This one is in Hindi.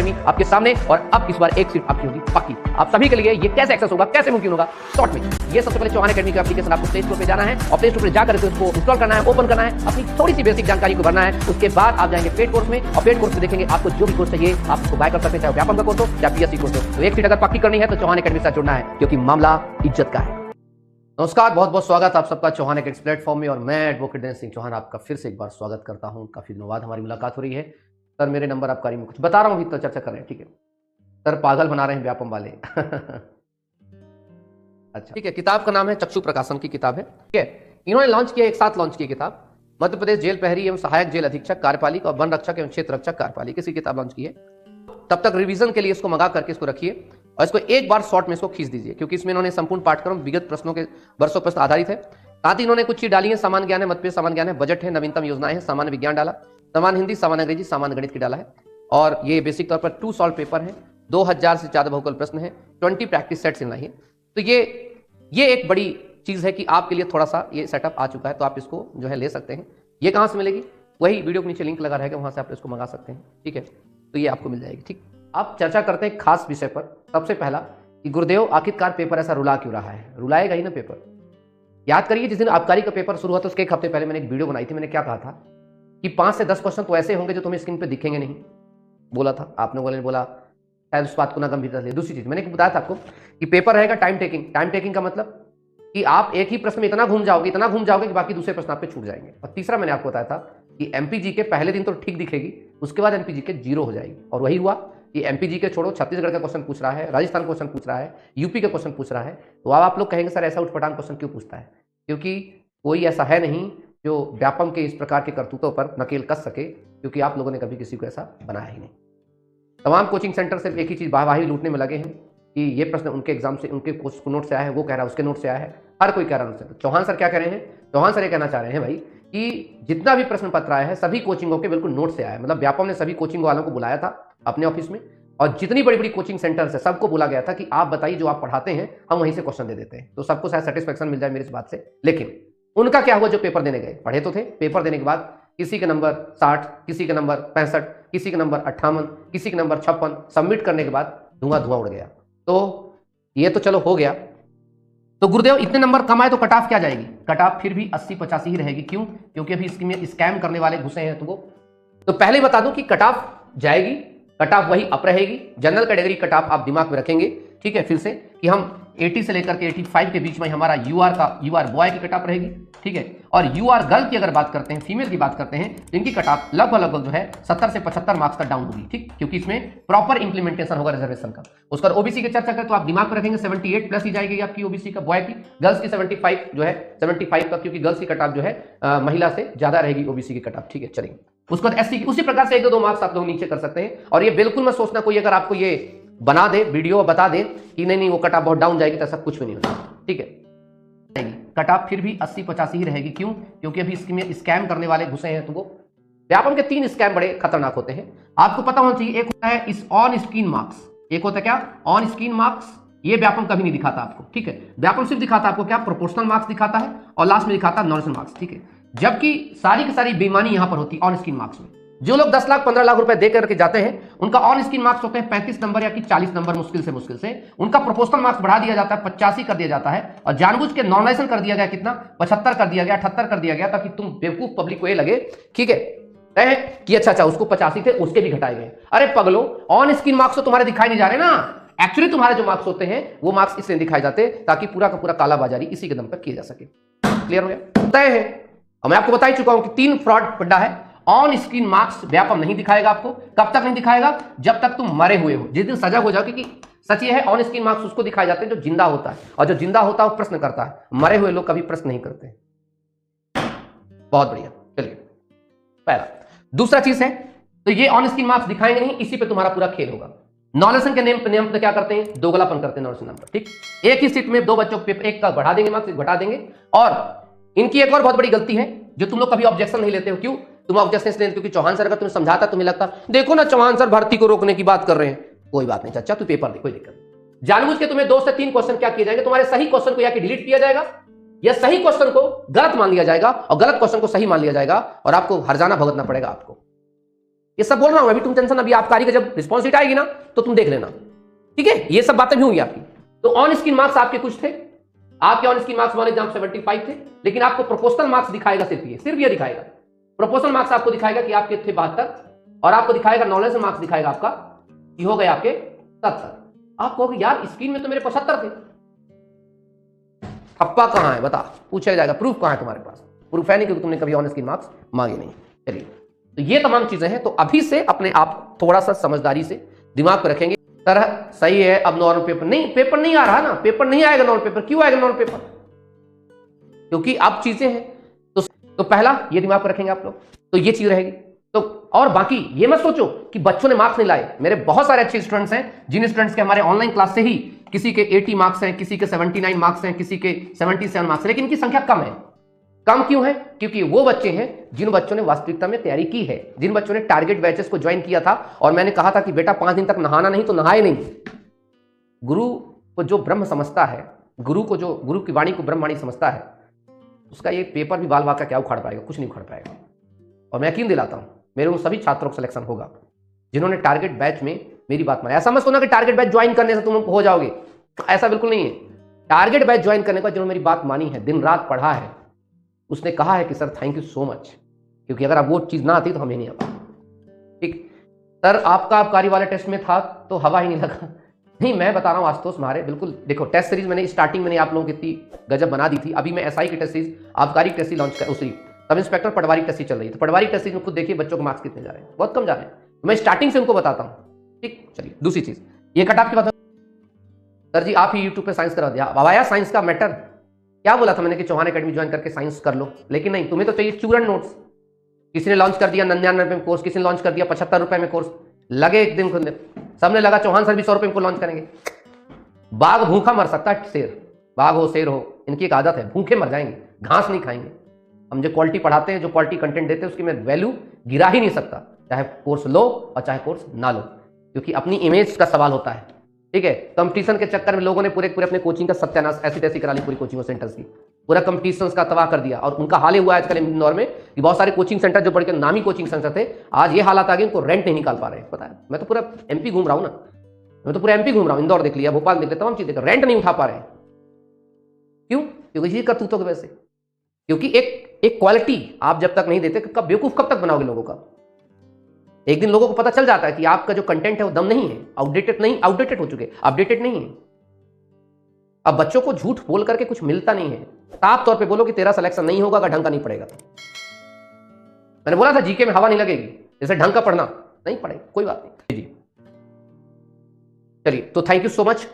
अकेडमी आपके सामने, और अब इस बार एक सीट आपकी होगी पक्की। आप सभी के लिए ये कैसे एक्सेस होगा, कैसे मुमकिन होगा, शॉर्ट में। ये सबसे पहले चौहान अकेडमी का एप्लीकेशन आपको प्ले स्टोर पे जाना है और प्ले स्टोर पे जाकर के उसको इंस्टॉल करना है, ओपन करना है, अपनी थोड़ी सी बेसिक जानकारी को भरना है। उसके बाद आप जाएंगे पेड कोर्स में और पेड कोर्स में देखेंगे आपको जो भी कोर्स चाहिए आप उसको बाय कर सकते हैं, चाहे व्यापम का कोर्स हो या पीएससी कोर्स हो। तो एक सीट अगर पक्की करनी है तो चौहान अकेडमी से जुड़ना है, क्योंकि मामला इज्जत का है। नमस्कार, बहुत बहुत स्वागत आप सबका चौहान अकेडमी प्लेटफॉर्म में, और मैं एडवोकेट दिनेश सिंह चौहान आपका फिर से एक बार स्वागत करता हूं। काफी दिनों बाद हमारी मुलाकात हो रही है। सर मेरे नंबर आबकारी में कुछ बता रहा हूं, तो चर्चा कर रहे हैं, ठीक है। सर पागल बना रहे हैं व्यापम वाले। अच्छा ठीक है, किताब का नाम है चक्षु प्रकाशन की किताब है, ठीक है। इन्होंने लॉन्च किया, एक साथ लॉन्च की किताब, मध्य प्रदेश जेल प्रहरी एवं सहायक जेल अधीक्षक कार्यपालिक और वन रक्षक एवं क्षेत्र रक्षक कार्यपालिक, इसकी किताब लॉन्च की है। तब तक रिवीजन के लिए इसको मंगा करके इसको रखिए और इसको एक बार शॉर्ट में इसको खींच दीजिए, क्योंकि इसमें इन्होंने संपूर्ण पाठ्यक्रम विगत प्रश्नों के वर्षों प्रश्न आधारित है। साथ ही इन्होंने कुछ चीज डाली है, सामान्य ज्ञान है, मतभेद सामान्य ज्ञान है, बजट है, नवीनतम योजनाएं हैं, सामान्य विज्ञान डाला, सामान्य हिंदी, सामान्य अंग्रेजी, सामान्य गणित की डाला है। और ये बेसिक तौर पर 2 सॉल्व पेपर है, 2000 से ज्यादा बहुकल प्रश्न है, 20 प्रैक्टिस सेट्स इन है। तो ये एक बड़ी चीज है कि आपके लिए थोड़ा सा ये सेटअप आ चुका है, तो आप इसको जो है ले सकते हैं। ये कहां से मिलेगी, वही वीडियो के नीचे लिंक लगा रहेगा, वहां से आप इसको मंगा सकते हैं, ठीक है। तो ये आपको मिल जाएगी, ठीक। आप चर्चा करते हैं खास विषय पर। सबसे पहला कि गुरुदेव आखिरकार पेपर ऐसा रुला क्यों रहा है, रुलाएगा ही ना पेपर। याद करिए, जिस दिन आबकारी का पेपर शुरू हुआ था उसके एक हफ्ते पहले मैंने एक वीडियो बनाई थी। मैंने क्या कहा था कि 5 से 10 क्वेश्चन तो ऐसे होंगे जो तुम्हें स्क्रीन पे दिखेंगे नहीं, बोला था। आप लोगों ने बोला शायद उस बात को ना गंभीरता से। दूसरी चीज मैंने बताया था आपको कि पेपर रहेगा टाइम टेकिंग। टाइम टेकिंग का मतलब कि आप एक ही प्रश्न में इतना घूम जाओगे कि बाकी दूसरे प्रश्न आपके छूट जाएंगे। और तीसरा मैंने आपको बताया था कि एमपीजी के पहले दिन तो ठीक दिखेगी, उसके बाद एमपीजी के 0 हो जाएगी। और वही हुआ कि एमपीजी के छोड़ो, छत्तीसगढ़ का क्वेश्चन पूछ रहा है, राजस्थान का क्वेश्चन पूछ रहा है, यूपी का क्वेश्चन पूछ रहा है। तो अब आप लोग कहेंगे सर ऐसा उठपटांग क्वेश्चन क्यों पूछता है, क्योंकि कोई ऐसा है नहीं जो व्यापम के इस प्रकार के करतूतों पर नकेल कस सके, क्योंकि आप लोगों ने कभी किसी को ऐसा बनाया ही नहीं। तमाम कोचिंग सेंटर सिर्फ एक ही चीज वाहवाही लूटने में लगे हैं कि ये प्रश्न उनके एग्जाम से, उनके नोट से आया है, वो कह रहा है उसके नोट से आया है, हर कोई कह रहा है। तो चौहान सर क्या कह रहे हैं, चौहान सर ये कहना चाह रहे हैं भाई कि जितना भी प्रश्न पत्र आया है सभी कोचिंगों के बिल्कुल नोट से आया है। मतलब व्यापम ने सभी कोचिंग वालों को बुलाया था अपने ऑफिस में, और जितनी बड़ी बड़ी कोचिंग सेंटर है सबको बोला गया था कि आप बताइए जो आप पढ़ाते हैं, हम वहीं से क्वेश्चन दे देते हैं, तो सबको शायद सेटिस्फेक्शन मिल जाए मेरी इस बात से। लेकिन उनका क्या हुआ, जो पेपर देने गए, पढ़े तो थे, पेपर देने के बाद किसी के नंबर 60, किसी के नंबर 65, किसी के नंबर 58, किसी के नंबर 56, सबमिट करने के बाद धुआं उड़ गया। तो ये तो चलो हो गया। तो गुरुदेव इतने नंबर कम आए तो कट ऑफ क्या जाएगी, कट ऑफ फिर भी 80-85 ही रहेगी। क्यों, क्योंकि अभी इसमें स्कैम करने वाले घुसे हैं। तो पहले बता दूं कि कट ऑफ जाएगी, कट ऑफ वही अप रहेगी। जनरल कैटेगरी कट ऑफ आप दिमाग में रखेंगे, ठीक है, फिर से कि हम 80 से लेकर के 85 के बीच में हमारा यूआर बॉय की कट ऑफ रहेगी, ठीक है। और यूआर गर्ल की अगर बात करते हैं, फीमेल की बात करते हैं, तो इनकी कट ऑफ लगभग जो है 70 से 75 मार्क्स तक डाउन होगी, ठीक, क्योंकि इसमें प्रॉपर इंप्लीमेंटेशन होगा रिजर्वेशन का। उसका ओबीसी की चर्चा करें तो आप दिमाग में रखेंगे 78 प्लस ही जाएगी आपकी ओबीसी का बॉय की, गर्ल्स की 75 जो है 75 तक, क्योंकि गर्ल्स की कट ऑफ जो है महिला से ज्यादा रहेगी ओबीसी की कट ऑफ, ठीक है। चलिए उसके बाद एससी की उसी प्रकार से 1-2 मार्क्स आप लोग नीचे कर सकते हैं। और ये बिल्कुल मत सोचना कोई अगर आपको ये बना दे वीडियो बता दे कि नहीं वो कट ऑफ बहुत डाउन जाएगी, तो ऐसा कुछ भी नहीं होता, ठीक है। कट ऑफ फिर भी 80-85 ही रहेगी। क्यों, क्योंकि अभी इसमें स्कैम करने वाले घुसे हैं। तो वो व्यापम के 3 स्कैम बड़े खतरनाक होते हैं, आपको पता होना चाहिए। एक होता है इस ऑन स्क्रीन मार्क्स, एक होता है क्या, ऑन स्क्रीन मार्क्स। ये व्यापम कभी नहीं दिखाता आपको, ठीक है। व्यापम सिर्फ दिखाता आपको क्या, प्रोपोर्शनल मार्क्स दिखाता है और लास्ट में दिखाता है नॉमिनल मार्क्स, ठीक है। जबकि सारी की सारी बेईमानी यहां पर होती है ऑन स्क्रीन मार्क्स में। जो लोग 10 लाख 15 लाख रुपए दे करके जाते हैं, उनका ऑन स्क्रीन मार्क्स होते हैं 35 नंबर या कि 40 नंबर, मुश्किल से उनका प्रोपोर्शनल मार्क्स बढ़ा दिया जाता है, 85 कर दिया जाता है, और जानबूझ के नॉर्मलाइजेशन कर दिया गया, कितना 75 कर दिया गया, 78 कर दिया गया, ताकि तुम बेवकूफ पब्लिक को ये लगे, ठीक है, कि अच्छा उसको 85 थे, उसके भी घटाए गए। अरे पगलो, ऑन स्क्रीन मार्क्स तो तुम्हारे दिखाई नहीं जा रहे ना। एक्चुअली तुम्हारे जो मार्क्स होते हैं वो मार्क्स इसलिए दिखाए जाते ताकि पूरा का पूरा कालाबाजारी इसी के दम पर किया जा सके। क्लियर हो गया, तय है। और मैं आपको बता ही चुका हूं कि 3 फ्रॉड पड्डा है। ऑन स्क्रीन मार्क्स व्यापम नहीं दिखाएगा आपको। कब तक नहीं दिखाएगा, जब तक तुम मरे हुए हो, जिस दिन सजा हो जाओ। क्योंकि सच ये है, ऑन स्क्रीन मार्क्स उसको दिखाए जाते हैं जो जिंदा होता है, और जो जिंदा होता है वो प्रश्न करता है। मरे हुए लोग कभी प्रश्न नहीं करते। बहुत बढ़िया, चलिए पहला। दूसरा चीज है, तो ये ऑन स्क्रीन मार्क्स दिखाएंगे नहीं, इसी पे तुम्हारा पूरा खेल होगा। नॉलेसन के नियम पे क्या करते हैं, दोगलापन करते हैं नॉलेसन नंबर, ठीक। एक ही सीट में 2 बच्चों को एक का बढ़ा देंगे मार्क्स, घटा देंगे। और इनकी एक और बहुत बड़ी गलती है जो तुम लोग कभी ऑब्जेक्शन नहीं लेते हो। क्यों तुम ऑब्जेक्शन नहीं लेते, क्योंकि चौहान सर अगर तुम्हें समझाता तुम्हें लगता देखो ना चौहान सर भर्ती को रोकने की बात कर रहे हैं। कोई बात नहीं चाचा, तू पेपर दे, कोई दिक्कत नहीं। जानबूझ के तुम्हें 2 से 3 क्वेश्चन क्या किए जाएंगे, तुम्हारे सही क्वेश्चन को या कि डिलीट किया जाएगा, या सही क्वेश्चन को गलत मान लिया जाएगा, और गलत क्वेश्चन को सही मान लिया जाएगा, और आपको हरजाना भुगतना पड़ेगा आपको। ये सब बोल रहा हूं अभी, तुम टेंशन, अभी आपकारी का जब रिस्पॉन्स शीट आएगी ना तो तुम देख लेना, ठीक है। ये सब बातें भी होंगी आपकी। तो ऑन स्क्रीन मार्क्स आपके कुछ थे, आपके ऑन स्क्रीन मार्क्स वाले एग्जाम 75 थे, लेकिन आपको प्रोपोर्शनल मार्क्स दिखाएगा सिर्फ ये दिखाएगा, प्रोपोर्शनल मार्क्स आपको दिखाएगा कि आपके थे 72, और आपको दिखाएगा नॉलेज मार्क्स दिखाएगा आपका कि हो गए आपके 70। आप कहोगे यार स्क्रीन में तो मेरे 75 थे, ठप्पा कहां है बता, पूछा जाएगा प्रूफ कहां है तुम्हारे पास, प्रूफ है नहीं क्योंकि तुमने कभी ऑन स्क्रीन मार्क्स मांगे नहीं। चलिए, तो ये तमाम चीजें हैं। तो अभी से अपने आप थोड़ा सा समझदारी से दिमाग पर रखेंगे, तरह सही है। अब नॉर्मल पेपर नहीं आ रहा ना, पेपर नहीं आएगा नॉर्मल पेपर। क्यों आएगा नॉर्मल पेपर? क्योंकि अब चीजें हैं। तो पहला ये दिमाग पर रखेंगे आप लोग, तो ये चीज रहेगी। तो और बाकी ये मत सोचो कि बच्चों ने मार्क्स नहीं लाए। मेरे बहुत सारे अच्छे स्टूडेंट्स हैं, जिन स्टूडेंट्स के हमारे ऑनलाइन क्लास से ही किसी के 80 मार्क्स हैं, किसी के 79 मार्क्स हैं, किसी के 77 मार्क्स हैं, लेकिन इनकी संख्या कम है। कम क्यों है? क्योंकि वो बच्चे हैं जिन बच्चों ने वास्तविकता में तैयारी की है, जिन बच्चों ने टारगेट बैचेस को ज्वाइन किया था। और मैंने कहा था कि बेटा 5 दिन तक नहाना नहीं तो नहाए नहीं। गुरु को जो ब्रह्म समझता है, गुरु की वाणी को ब्रह्मवाणी समझता है, उसका ये पेपर भी बाल बाल का क्या उखाड़ पाएगा? कुछ नहीं उखाड़ पाएगा। और मैं यकीन दिलाता हूं मेरे उन सभी छात्रों का सिलेक्शन होगा जिन्होंने टारगेट बैच में मेरी बात मानी। ऐसा मत सोचना कि टारगेट बैच ज्वाइन करने से तुम हो जाओगे, ऐसा बिल्कुल नहीं है। टारगेट बैच ज्वाइन करने का जिन्होंने मेरी बात मानी है, दिन रात पढ़ा है, उसने कहा है कि sir thank you so much, क्योंकि अगर अब वो चीज ना आती तो हमें नहीं आता। ठीक सर, आपका आबकारी वाले टेस्ट में था तो हवा ही नहीं लगा। नहीं, मैं बता रहा हूँ आशुतोष मारे, बिल्कुल देखो टेस्ट सीरीज मैंने स्टार्टिंग में आप लोगों की इतनी गजब बना दी थी। अभी मैं एसआई की टेस्ट सीरीज, आबकारी टेस्ट सीरीज लॉन्च कर, उसी सब इंस्पेक्टर पटवारी टेस्ट सीरीज चल रही है। तो पटवारी टेस्ट सीरीज में खुद देखिए बच्चों के मार्क्स कितने जा रहे हैं, बहुत कम जा रहे हैं। तो मैं स्टार्टिंग से उनको बताता हूँ। ठीक, चलिए दूसरी चीज, ये कट ऑफ की बात। सर जी आप ही यूट्यूब पे साइंस करा दिया, अब आया साइंस का मैटर। क्या बोला था मैंने कि चौहान एकेडमी ज्वाइन करके साइंस कर लो, लेकिन नहीं, तुम्हें तो चाहिए चूरन नोट्स। किसी ने लॉन्च कर दिया 99 रुपए में कोर्स, किसी ने लॉन्च कर दिया 75 रुपए में कोर्स, लगे एक दिन खुद सबने लगा चौहान सर भी 100 रुपए को लॉन्च करेंगे। बाघ भूखा मर सकता है, शेर, बाघ हो शेर हो, इनकी एक आदत है, भूखे मर जाएंगे, घास नहीं खाएंगे। हम जो क्वालिटी पढ़ाते हैं, जो क्वालिटी कंटेंट देते हैं, उसकी मैं वैल्यू गिरा ही नहीं सकता, चाहे कोर्स लो और चाहे कोर्स ना लो, क्योंकि अपनी इमेज का सवाल होता है। ठीक है, कंपटीशन के चक्कर में लोगों ने पूरे अपने कोचिंग का सत्यानाश ऐसी तैसी करा ली, पूरी कोचिंग सेंटर्स की, पूरा कंपटीशन का तबाह कर दिया। और उनका हाल ही हुआ आजकल इंदौर में कि बहुत सारे कोचिंग सेंटर जो बड़े नामी कोचिंग सेंटर थे, आज ये हालात आ गए उनको रेंट नहीं निकाल पा रहे। पता है, मैं तो पूरा एमपी घूम रहा हूँ ना, मैं तो पूरा एमपी घूम रहा हूँ, इंदौर देख लिया, भोपाल देख लिया, तमाम चीजें, रेंट नहीं उठा पा रहे। क्यों? क्योंकि इसी करतूतों की वजह से। क्योंकि एक क्वालिटी आप जब तक नहीं देते, कब बेवकूफ कब तक बनाओगे लोगों का? एक दिन लोगों को पता चल जाता है कि आपका जो कंटेंट है वो दम नहीं है, आउटडेटेड हो चुके, अपडेटेड नहीं है। अब बच्चों को झूठ बोल करके कुछ मिलता नहीं है। साफ तौर पे बोलो कि तेरा सिलेक्शन नहीं होगा अगर ढंग का नहीं पड़ेगा तो। मैंने बोला था जीके में हवा नहीं लगेगी, जैसे ढंग का पढ़ना नहीं पड़ेगा, कोई बात नहीं जी। चलिए, तो थैंक यू सो मच।